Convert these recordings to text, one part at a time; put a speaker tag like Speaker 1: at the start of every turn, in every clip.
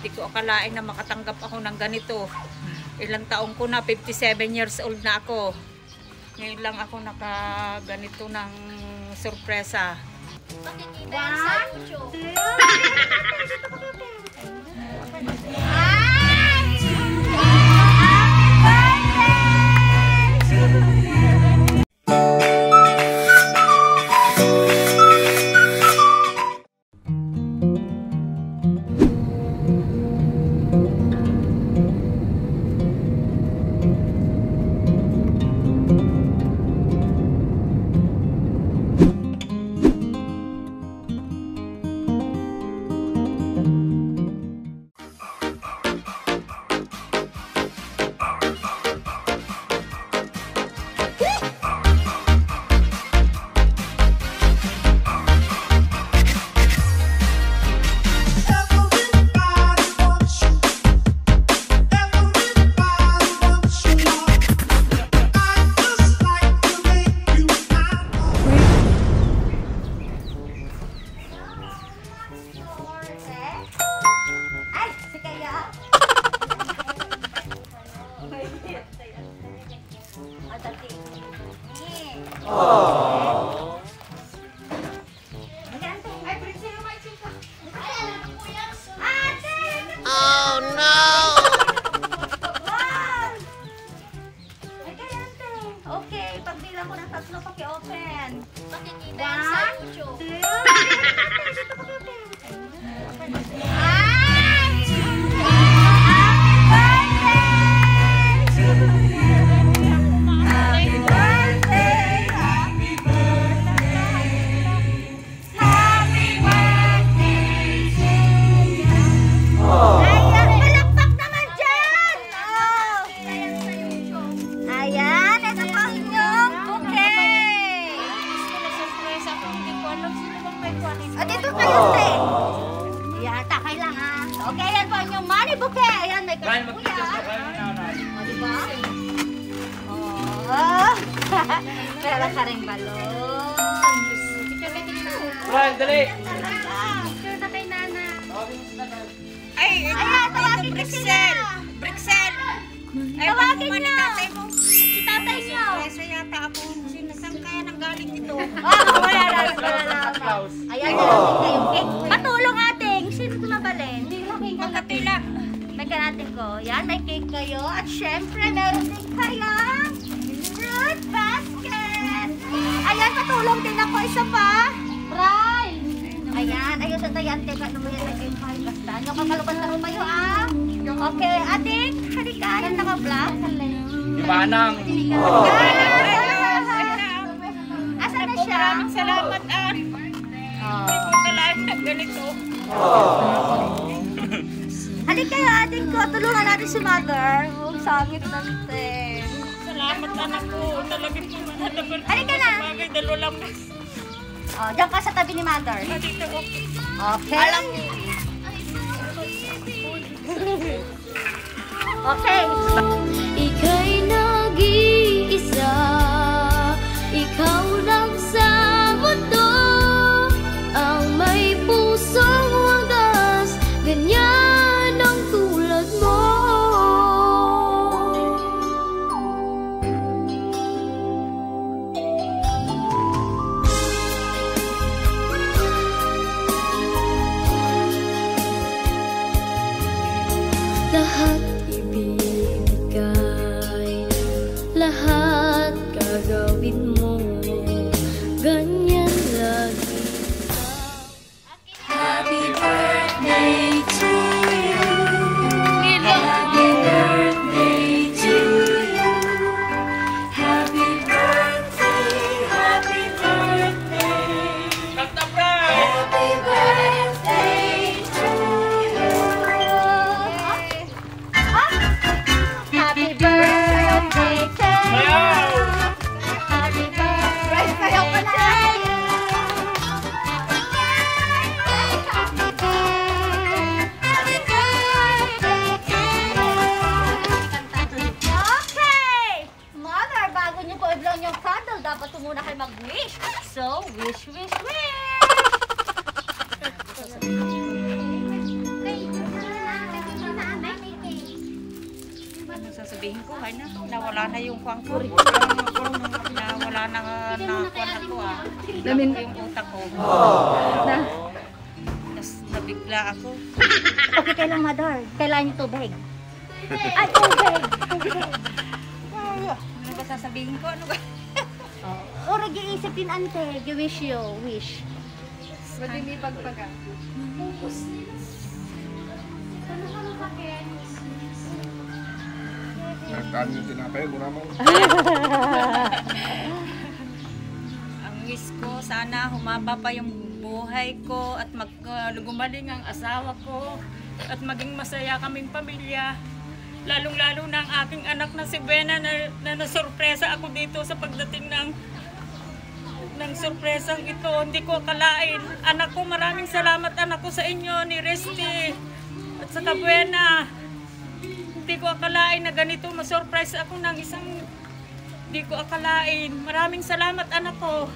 Speaker 1: Hindi ko akalain na makatanggap ako ng ganito. Ilang taong ko na, 57 years old na ako. Ngayon lang ako nakaganito ng sorpresa.
Speaker 2: Makikita yan sa YouTube.
Speaker 3: Oh no!
Speaker 2: Okay, pagbilang ko ng 3, paki-open.
Speaker 4: Makikita yan sa YouTube.
Speaker 2: Dito kayo, te. Ayan, takay lang ha. Okay, yan po yung money bouquet. Ayan, may kuya. O, diba? Oh. Meron ka rin balon.
Speaker 5: Brian, dali!
Speaker 2: Picture na kay Nana.
Speaker 1: Ay,
Speaker 2: Ayan, tawagin niyo sila.
Speaker 1: Brixel! Ay,
Speaker 2: Tawagin
Speaker 1: baka
Speaker 2: niyo.
Speaker 1: tatay mo.
Speaker 2: Si tatay niyo.
Speaker 1: Sorpresa yata ako. Saan kaya nang galing ito?
Speaker 2: Wala lang. Ayan, nalating kayong cake. Patulong ating. Sino tumabalin?
Speaker 1: Magkapila.
Speaker 2: Nagka natin ko. Yan, may cake kayo. At syempre, meron din kayong fruit basket. Ayan, patulong din ako. Isa pa. Prize. Ayan, ayun sa tayo. Ante, ano mo yan? Naging prize. Basta nyo, kakaluban na tayo ah. Okay, ating, halika. Yan, naka-black.
Speaker 5: Imanang!
Speaker 2: Asan na siya?
Speaker 1: Maraming salamat, Ann. Kailangan na ganito.
Speaker 2: Halika kayo, ating ko. Tulungan natin si Mother. Oh, sangit natin.
Speaker 1: Salamat, anak ko. Talagang pinahalaman ko.
Speaker 2: Halika na.
Speaker 1: Bagay, 2 lang.
Speaker 2: Oh, diyan ka sa tabi ni Mother.
Speaker 1: Dito, okay.
Speaker 2: Okay. Okay.
Speaker 4: Ika'y nag-iisa, ikaw lang sa mundo, ang may pusong wagas, ganyan ang tulad mo. Lahat ibigay, lahat gagawin mo, ganyan lagi ikaw. Happy birthday to you. Happy birthday to you. Happy birthday, happy birthday.
Speaker 5: Kanta, Brian!
Speaker 4: Happy birthday to you.
Speaker 1: sabihin ko, ay na, nawala na yung kuwang ko. Nawala na kuwan ako
Speaker 2: Lamin.
Speaker 1: yung utak ko.
Speaker 2: Na.
Speaker 1: Tapos nabigla ako.
Speaker 2: Okay, kailang mother. Kailangan yung tubig. Ay, tubig! Tubig!
Speaker 1: Ano ba sasabihin ko? Ano ba?
Speaker 2: O, nag-iisip din, ante. You wish you. Wish.
Speaker 1: Pwede may pagpaga.
Speaker 5: Nagtaan yung tinapay, guraman.
Speaker 1: Ang wish ko, sana humaba pa yung buhay ko at gumaling ang asawa ko at maging masaya kaming pamilya. Lalong-lalo na ang aking anak na si Bena na nasurpresa ako dito sa pagdating ng surpresang ito. Hindi ko akalain. Anak ko, maraming salamat anak ko sa inyo ni Resty at sa Buena. Hindi ko akalain na ganito masurprise ako ng isang hindi ko akalain. Maraming salamat anak ko.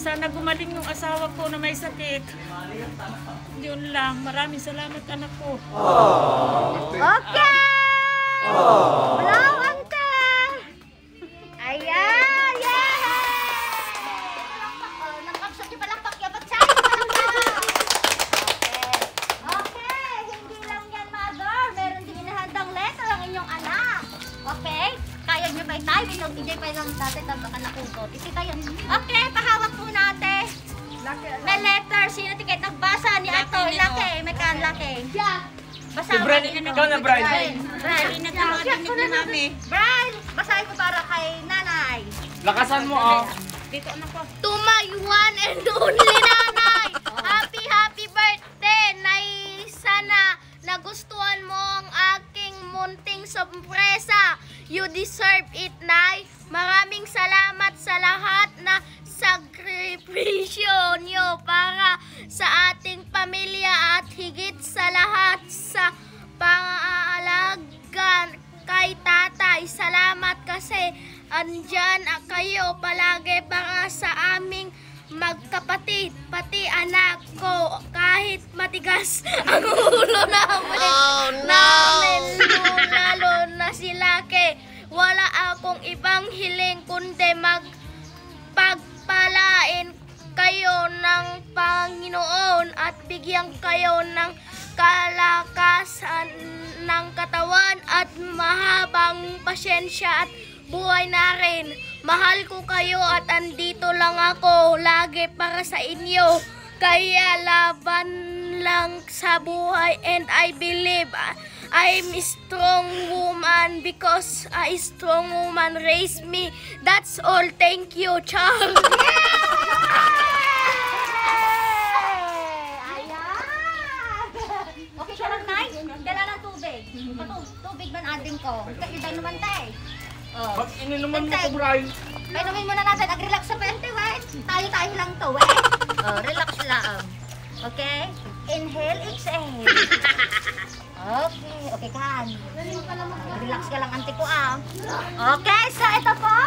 Speaker 1: Sana gumaling yung asawa ko na may sakit. Yun lang. Maraming salamat anak ko.
Speaker 2: Okay! Hello, ante! Ayan! Yay! Nagkaksak yung palakpak yan. Ba't sa'yo palakpak? Okay. Hindi lang yan, mother. Meron din inahandang letter ang inyong anak. Okay? Kaya nyo ba tayo? Hindi pa lang dati baka nakugot. Isita yun. Okay, pahawak po natin. May letter. Sino tiket nagbasa ni Ato? Laki. May kan laki. Basa
Speaker 5: Si Brian, ikaw na, Brian.
Speaker 1: Hindi na nakadinig ni mami.
Speaker 2: Brian, basahin ko para kay nanay.
Speaker 5: Lakasan mo, ah.
Speaker 1: Dito anak ko.
Speaker 4: To my one and only nanay! Happy birthday! Nay, sana nagustuhan mo ang aking munting sorpresa. You deserve it, Nay. Maraming salamat sa lahat na sakripisyo nyo para sa ating pamilya at higit sa lahat sa pang-aalaga kay tatay. Salamat kasi andyan kayo palagi para sa aming magkapatid, pati anak ko, kahit matigas ang ulo namin, lalo na si Laki. Wala akong ibang hiling kundi magpagpalain kayo ng Panginoon at bigyan kayo ng kalakasan ng katawan at mahabang pasyensya at buhay na rin. Mahal ko kayo at andito lang ako lagi para sa inyo. Kaya laban lang sa buhay and I believe I'm a strong woman because a strong woman raised me. That's all. Thank you, Charles.
Speaker 2: Ayan! Okay ka lang, Nay? Dala ng tubig. Tubig man ating ko. Ibay naman, tay. Oh.
Speaker 5: Ba't ininuman mo ko, Brian?
Speaker 2: Painumin muna natin. Ag-relax sa pente, wait. Tayo lang to, wait. Oh, relax lang. Okay? Inhale, exhale. Okay kan. Relax ka lang, auntie ko, ah. Okay, so ito po.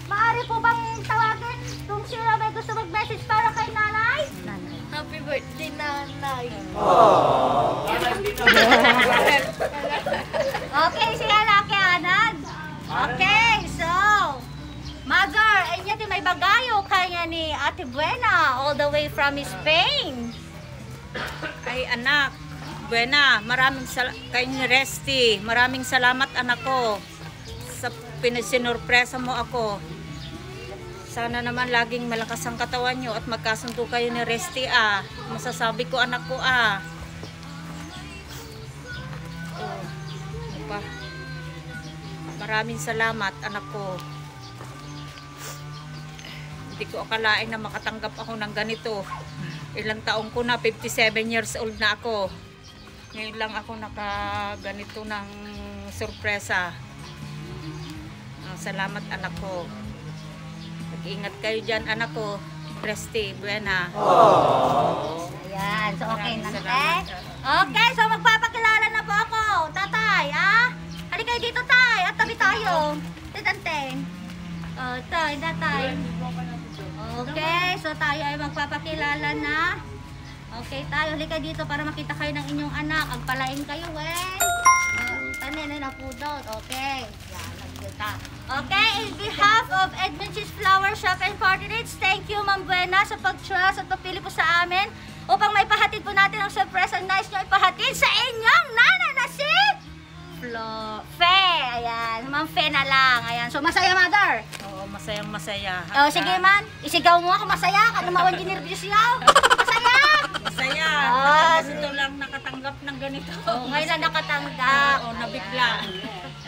Speaker 2: Maaari po bang tawagin kung sino may gusto mag-message para kay nanay? Nanay.
Speaker 4: Happy birthday, Nanay.
Speaker 2: Okay, siya na kay Anag. Okay, so Mother, inyo di may bagayo kanya ni Ate Buena all the way from Spain.
Speaker 1: Ay anak, Buena, maraming kay ni Resty. Maraming salamat anak ko sa pinasinurpresa mo ako. Sana naman laging malakas ang katawan nyo at magkasundo kayo ni Resty, ah. Masasabi ko anak ko, ah. Oh, ano pa? Maraming salamat anak ko. Hindi ko akalain na makatanggap ako ng ganito. Ilang taong ko na, 57 years old na ako. Ngayon lang ako nakaganito ng sorpresa. Salamat anak ko. Mag-ingat kayo dyan anak ko. Resty, Buena.
Speaker 2: Ayan, so okay na,
Speaker 1: Maraming
Speaker 2: te.
Speaker 1: salamat.
Speaker 2: Okay, so magpapakilala na po ako. Tatay, ah? Halika kayo dito, tay. At tabi tayo. Titante. Tay, tatay. Okay, so tayo ay magpapakilala na. Okay, tayo. Halika dito para makita kayo ng inyong anak. Agpalain kayo, eh. Ganun na po doon. Okay. Yan, nagkita. Okay, in behalf of Edmonds Flower Shop and Party Dates, thank you, Ma'am Buena, sa pag-trust at pagpili po sa amin upang may pahatid po natin ang surprise ang nice nyo ipahatid sa inyong nana na si Fe. Ayan, Ma'am Fe na lang. Ayan, so masaya, Mother?
Speaker 1: Oo, masayang masaya.
Speaker 2: O, sige man, isigaw mo ako masaya. Kano mawan ginervyos yaw? Masaya!
Speaker 1: Masaya.
Speaker 2: Ah,
Speaker 1: Ganito lang nakatanggap ng ganito.
Speaker 2: O, ngayon na nakatanggap.
Speaker 1: Oo, nabigla.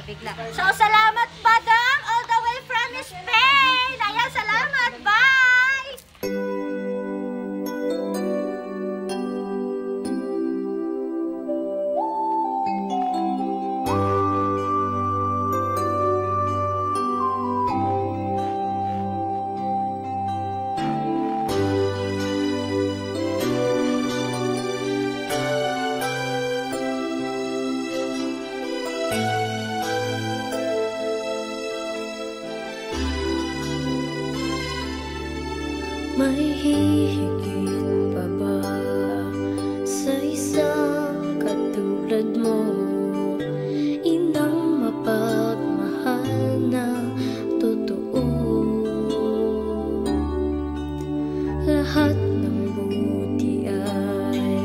Speaker 2: Nabigla. So, salamat, Madam, all the way from Spain. Ayan, salamat. Bye!
Speaker 3: May hihigit pa ba sa isang katulad mo? Inang mapagmahal na totoo. Lahat ng buti ay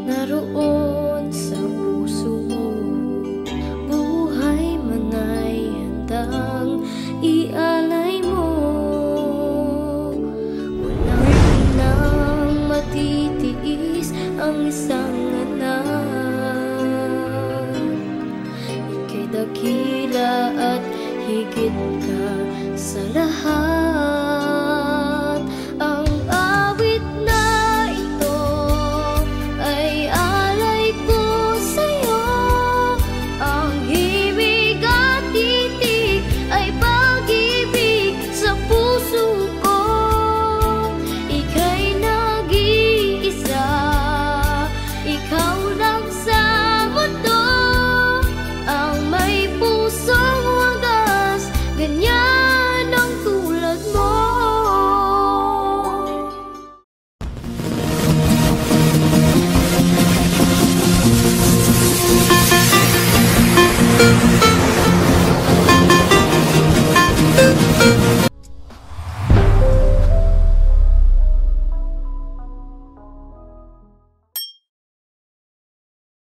Speaker 3: naroon sa puso mo. Buhay man ay handang ialay mo. Matitiis ang isang anak. Ika'y dakila at higit ka sa lahat.